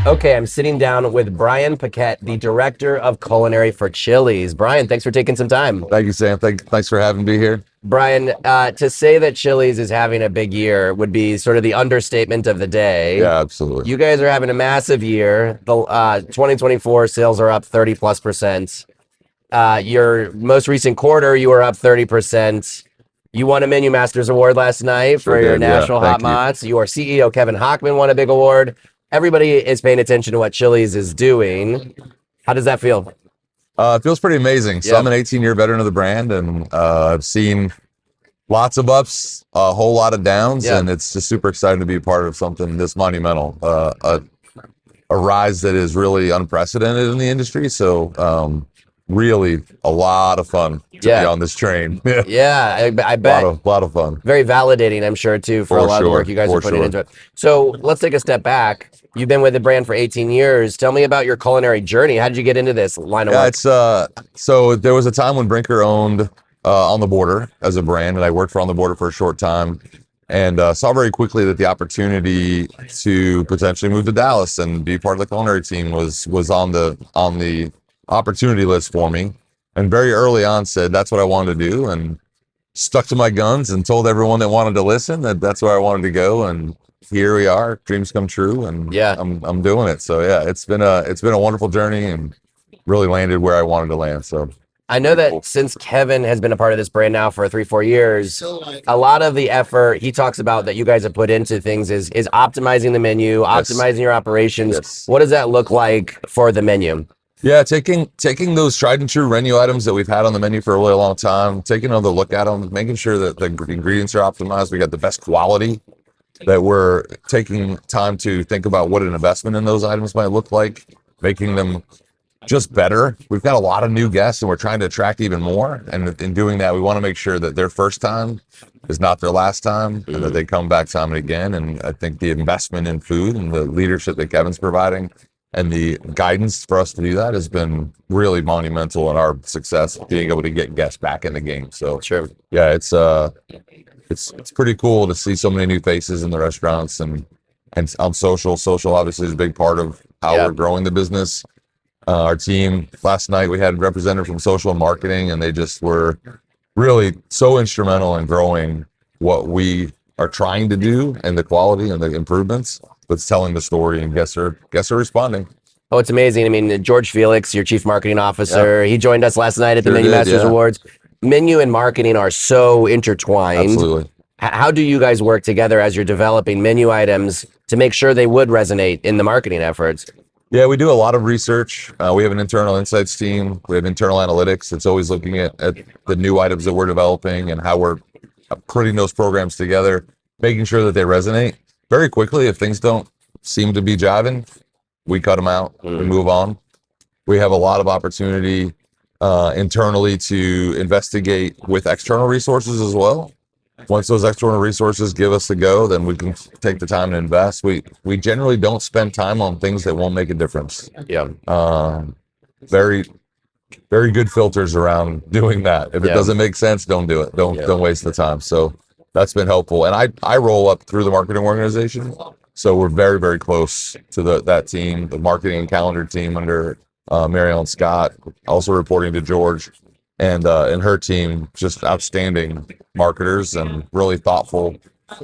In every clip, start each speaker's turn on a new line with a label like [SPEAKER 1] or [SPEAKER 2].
[SPEAKER 1] Okay, I'm sitting down with Brian Paquette, the director of Culinary for Chili's. Brian, thanks for taking some time.
[SPEAKER 2] Thank you, Sam. Thanks for having me here.
[SPEAKER 1] Brian, to say that Chili's is having a big year would be sort of the understatement of the day.
[SPEAKER 2] Yeah, absolutely.
[SPEAKER 1] You guys are having a massive year. The 2024 sales are up 30 plus percent. Your most recent quarter, you were up 30%. You won a Menu Masters Award last night
[SPEAKER 2] Sure
[SPEAKER 1] for your
[SPEAKER 2] did. Yeah,
[SPEAKER 1] National Hot
[SPEAKER 2] thank you.
[SPEAKER 1] Mods. Your CEO, Kevin Hochman, won a big award. Everybody is paying attention to what Chili's is doing. How does that feel?
[SPEAKER 2] It feels pretty amazing. So
[SPEAKER 1] Yeah.
[SPEAKER 2] I'm an 18-year veteran of the brand, and I've seen lots of ups, a whole lot of downs,
[SPEAKER 1] Yeah.
[SPEAKER 2] and it's just super exciting to be a part of something this monumental, a rise that is really unprecedented in the industry. So really a lot of fun to be
[SPEAKER 1] Yeah.
[SPEAKER 2] on this train. Yeah,
[SPEAKER 1] Yeah, I bet.
[SPEAKER 2] lot of fun.
[SPEAKER 1] Very validating, I'm sure, too, for a
[SPEAKER 2] For
[SPEAKER 1] lot of the
[SPEAKER 2] sure,
[SPEAKER 1] work you guys
[SPEAKER 2] for
[SPEAKER 1] are putting
[SPEAKER 2] sure.
[SPEAKER 1] into it. So let's take a step back. You've been with the brand for 18 years. Tell me about your culinary journey. How did you get into this line of
[SPEAKER 2] Yeah,
[SPEAKER 1] work?
[SPEAKER 2] it's so there was a time when Brinker owned On the Border as a brand, and I worked for On the Border for a short time, and saw very quickly that the opportunity to potentially move to Dallas and be part of the culinary team was on the opportunity list for me. And very early on said that's what I wanted to do, and stuck to my guns and told everyone that wanted to listen that that's where I wanted to go. And here we are, dreams come true, and
[SPEAKER 1] Yeah.
[SPEAKER 2] I'm doing it. So yeah, it's been a wonderful journey and really landed where I wanted to land. So
[SPEAKER 1] I know that since Kevin has been a part of this brand now for 3, 4 years, a lot of the effort he talks about that you guys have put into things is optimizing the menu, optimizing your operations.
[SPEAKER 2] Yes.
[SPEAKER 1] What does that look like for the menu?
[SPEAKER 2] yeah, taking those tried and true menu items that we've had on the menu for a really long time, taking another look at them, making sure that the ingredients are optimized, we got the best quality, that we're taking time to think about what an investment in those items might look like, making them just better. We've got a lot of new guests and we're trying to attract even more. And in doing that, we want to make sure that their first time is not their last time and that they come back time and again. And I think the investment in food and the leadership that Kevin's providing and the guidance for us to do that has been really monumental in our success, being able to get guests back in the game. So
[SPEAKER 1] Sure.
[SPEAKER 2] yeah, it's pretty cool to see so many new faces in the restaurants and on social. Social obviously is a big part of how
[SPEAKER 1] Yeah.
[SPEAKER 2] we're growing the business. Our team last night, we had a representative from social and marketing, and they just were really so instrumental in growing what we are trying to do and the quality and the improvements. But it's telling the story, and guests are responding.
[SPEAKER 1] Oh, it's amazing. I mean, George Felix, your chief marketing officer, he joined us last night at the
[SPEAKER 2] Sure
[SPEAKER 1] Menu
[SPEAKER 2] did,
[SPEAKER 1] Masters
[SPEAKER 2] yeah.
[SPEAKER 1] Awards. Menu and marketing are so intertwined.
[SPEAKER 2] Absolutely.
[SPEAKER 1] How do you guys work together as you're developing menu items to make sure they would resonate in the marketing efforts?
[SPEAKER 2] Yeah, we do a lot of research. We have an internal insights team. We have internal analytics. It's always looking at the new items that we're developing and how we're putting those programs together, making sure that they resonate very quickly. If things don't seem to be jiving, we cut them out. We move on. We have a lot of opportunity internally to investigate with external resources as well. Once those external resources give us the go, then we can take the time to invest. We generally don't spend time on things that won't make a difference.
[SPEAKER 1] Yeah.
[SPEAKER 2] Very very good filters around doing that. If it
[SPEAKER 1] Yeah.
[SPEAKER 2] doesn't make sense, don't do it. Don't waste the time. So that's been helpful. And I roll up through the marketing organization, so we're very very close to that team, the marketing and calendar team under Mary Ellen Scott, also reporting to George. And her team, just outstanding marketers and really thoughtful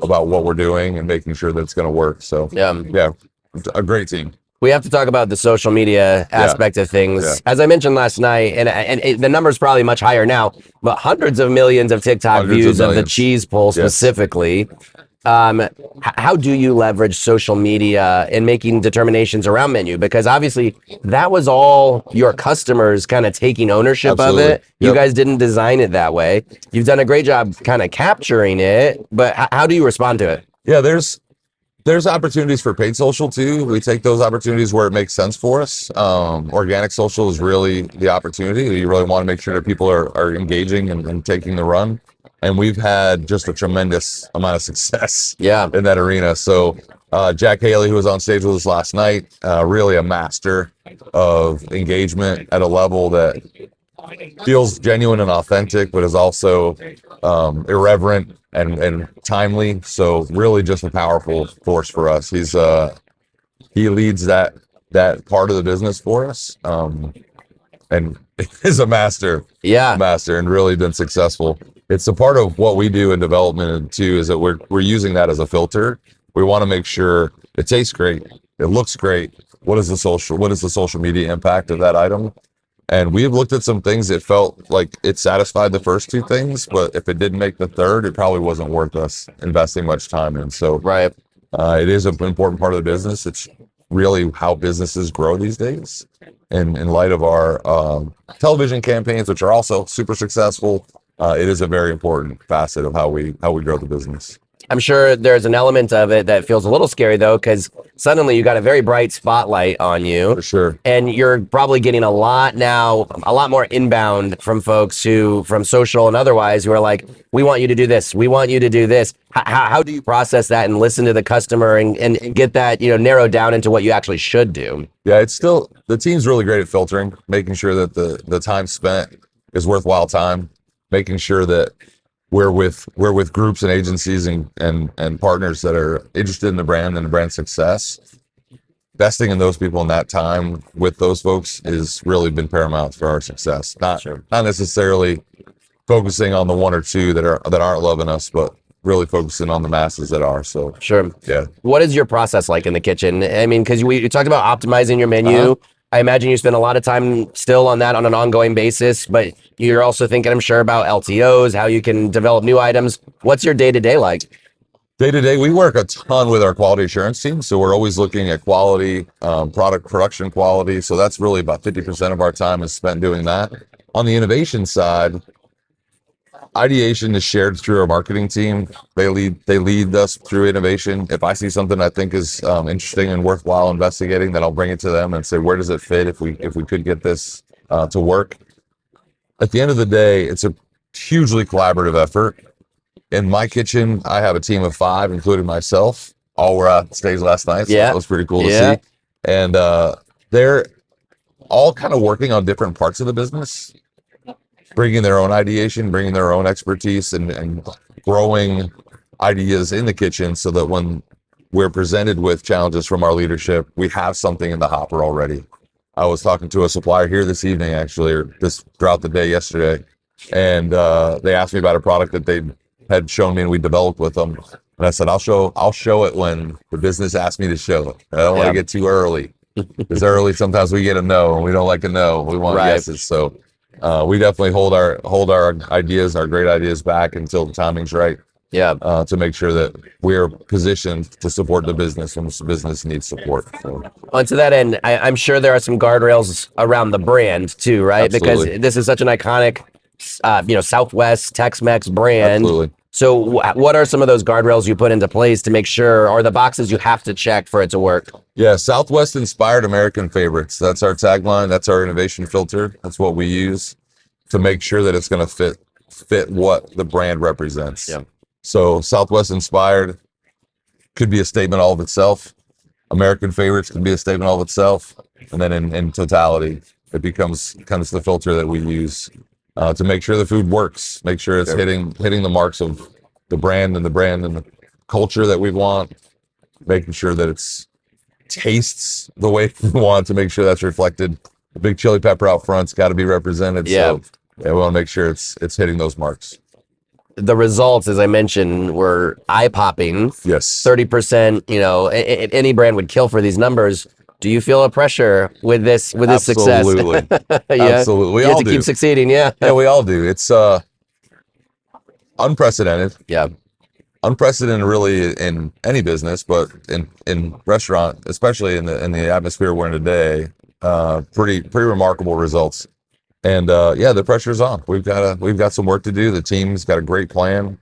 [SPEAKER 2] about what we're doing and making sure that it's going to work. So yeah, a great team.
[SPEAKER 1] We have to talk about the social media aspect of things.
[SPEAKER 2] Yeah.
[SPEAKER 1] As I mentioned last night, and the number's probably much higher now, but hundreds of millions of TikTok
[SPEAKER 2] Hundreds of
[SPEAKER 1] views of the
[SPEAKER 2] millions.
[SPEAKER 1] cheese pull
[SPEAKER 2] Yes.
[SPEAKER 1] specifically. How do you leverage social media in making determinations around menu? Because obviously that was all your customers kind of taking ownership
[SPEAKER 2] Absolutely.
[SPEAKER 1] of it. You
[SPEAKER 2] Yep.
[SPEAKER 1] guys didn't design it that way. You've done a great job kind of capturing it, but how do you respond to it?
[SPEAKER 2] Yeah, there's opportunities for paid social too. We take those opportunities where it makes sense for us. Organic social is really the opportunity. You really want to make sure that people are engaging and taking the run. And we've had just a tremendous amount of success
[SPEAKER 1] Yeah.
[SPEAKER 2] in that arena. So Jack Haley, who was on stage with us last night, really a master of engagement at a level that feels genuine and authentic, but is also irreverent and timely. So really just a powerful force for us. He leads that that part of the business for us. And is a master,
[SPEAKER 1] Yeah.
[SPEAKER 2] and really been successful. It's a part of what we do in development too, is that we're using that as a filter. We want to make sure it tastes great, it looks great. What is the social media impact of that item? And we've looked at some things that felt like it satisfied the first two things, but if it didn't make the third, it probably wasn't worth us investing much time in. So
[SPEAKER 1] Right.
[SPEAKER 2] it is an important part of the business. It's really how businesses grow these days. And in light of our television campaigns, which are also super successful, it is a very important facet of how we grow the business.
[SPEAKER 1] I'm sure there's an element of it that feels a little scary though, because suddenly you got a very bright spotlight on you.
[SPEAKER 2] For sure.
[SPEAKER 1] And you're probably getting a lot more inbound from folks from social and otherwise, who are like, we want you to do this. We want you to do this. How do you process that and listen to the customer and get that, narrowed down into what you actually should do?
[SPEAKER 2] Yeah, it's still, the team's really great at filtering, making sure that the time spent is worthwhile time, making sure that we're with groups and agencies and partners that are interested in the brand and the brand success. Investing in those people in that time with those folks has really been paramount for our success. Not necessarily focusing on the one or two that aren't loving us, but really focusing on the masses that are. So
[SPEAKER 1] Sure.
[SPEAKER 2] yeah.
[SPEAKER 1] What is your process like in the kitchen? I mean, because we talked about optimizing your menu. I imagine you spend a lot of time still on that on an ongoing basis, but you're also thinking, I'm sure, about LTOs, how you can develop new items. What's your day-to-day like?
[SPEAKER 2] Day to day, we work a ton with our quality assurance team. So we're always looking at quality, product production quality. So that's really about 50% of our time is spent doing that. On the innovation side, ideation is shared through our marketing team. They lead us through innovation. If I see something I think is interesting and worthwhile investigating, then I'll bring it to them and say, where does it fit if we could get this to work? At the end of the day, it's a hugely collaborative effort. In my kitchen, I have a team of 5, including myself. All were at stage last night, so that was pretty cool to see. And they're all kind of working on different parts of the business, bringing their own ideation, bringing their own expertise, and growing ideas in the kitchen so that when we're presented with challenges from our leadership, we have something in the hopper already. I was talking to a supplier here this evening, actually, or throughout the day yesterday, and they asked me about a product that they had shown me and we developed with them. And I said, I'll show it when the business asks me to show it. I don't want to get too early. Because early, sometimes we get a no, and we don't like a no. We want yeses. So we definitely hold our ideas, our great ideas, back until the timing's right.
[SPEAKER 1] Yeah.
[SPEAKER 2] To make sure that we're positioned to support the business when the business needs support. So.
[SPEAKER 1] To that end, I'm sure there are some guardrails around the brand too, right?
[SPEAKER 2] Absolutely.
[SPEAKER 1] Because this is such an iconic, Southwest Tex-Mex brand.
[SPEAKER 2] Absolutely.
[SPEAKER 1] So what are some of those guardrails you put into place to make sure, or the boxes you have to check for it to work?
[SPEAKER 2] Yeah, Southwest inspired American favorites. That's our tagline. That's our innovation filter. That's what we use to make sure that it's going to fit what the brand represents.
[SPEAKER 1] Yeah.
[SPEAKER 2] So Southwest inspired could be a statement all of itself. American favorites could be a statement all of itself. And then in totality, it becomes kind of the filter that we use to make sure the food works, make sure it's hitting the marks of the brand and the culture that we want, making sure that it's tastes the way we want, to make sure that's reflected. The big chili pepper out front's got to be represented.
[SPEAKER 1] Yeah.
[SPEAKER 2] So we want to make sure it's hitting those marks.
[SPEAKER 1] The results, as I mentioned, were eye-popping.
[SPEAKER 2] Yes.
[SPEAKER 1] 30%, any brand would kill for these numbers. Do you feel a pressure with this success?
[SPEAKER 2] Absolutely. Absolutely. We
[SPEAKER 1] you
[SPEAKER 2] all
[SPEAKER 1] have to
[SPEAKER 2] do.
[SPEAKER 1] keep succeeding, yeah.
[SPEAKER 2] Yeah, we all do. It's unprecedented.
[SPEAKER 1] Yeah.
[SPEAKER 2] Unprecedented really in any business, but in restaurant, especially in the atmosphere we're in today, pretty remarkable results. And the pressure's on. We've got some work to do. The team's got a great plan.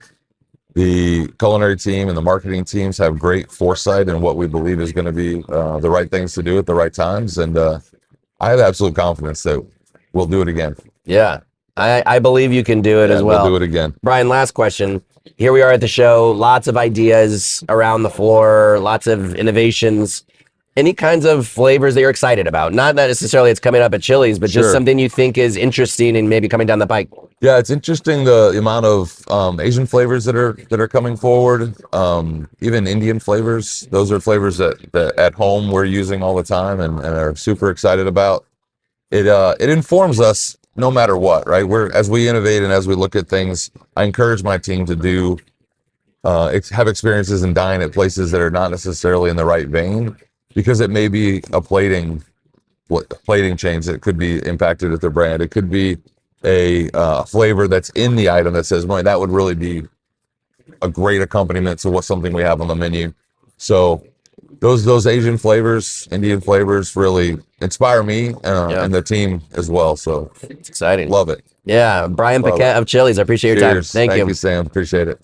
[SPEAKER 2] The culinary team and the marketing teams have great foresight in what we believe is going to be the right things to do at the right times. And I have absolute confidence that we'll do it again.
[SPEAKER 1] Yeah. I believe you can do it as well.
[SPEAKER 2] We'll do it again.
[SPEAKER 1] Brian, last question. Here we are at the show, lots of ideas around the floor, lots of innovations. Any kinds of flavors that you're excited about? Not that necessarily it's coming up at Chili's, but just
[SPEAKER 2] Sure.
[SPEAKER 1] something you think is interesting and maybe coming down the pike.
[SPEAKER 2] Yeah, it's interesting the amount of Asian flavors that are coming forward. Even Indian flavors. Those are flavors that at home we're using all the time and are super excited about. It informs us no matter what, right? As we innovate and as we look at things, I encourage my team to have experiences and dine at places that are not necessarily in the right vein, because it may be a plating change that could be impacted with their brand. It could be a flavor that's in the item that says, "Boy, that would really be a great accompaniment to something we have on the menu." So those Asian flavors, Indian flavors, really inspire me
[SPEAKER 1] Yeah,
[SPEAKER 2] and the team as well. So
[SPEAKER 1] it's exciting.
[SPEAKER 2] love it.
[SPEAKER 1] Yeah, Brian
[SPEAKER 2] Love
[SPEAKER 1] Paquette
[SPEAKER 2] it.
[SPEAKER 1] of Chili's. I appreciate your time.
[SPEAKER 2] Cheers.
[SPEAKER 1] Thank
[SPEAKER 2] Thank
[SPEAKER 1] you.
[SPEAKER 2] you, Sam. Appreciate it.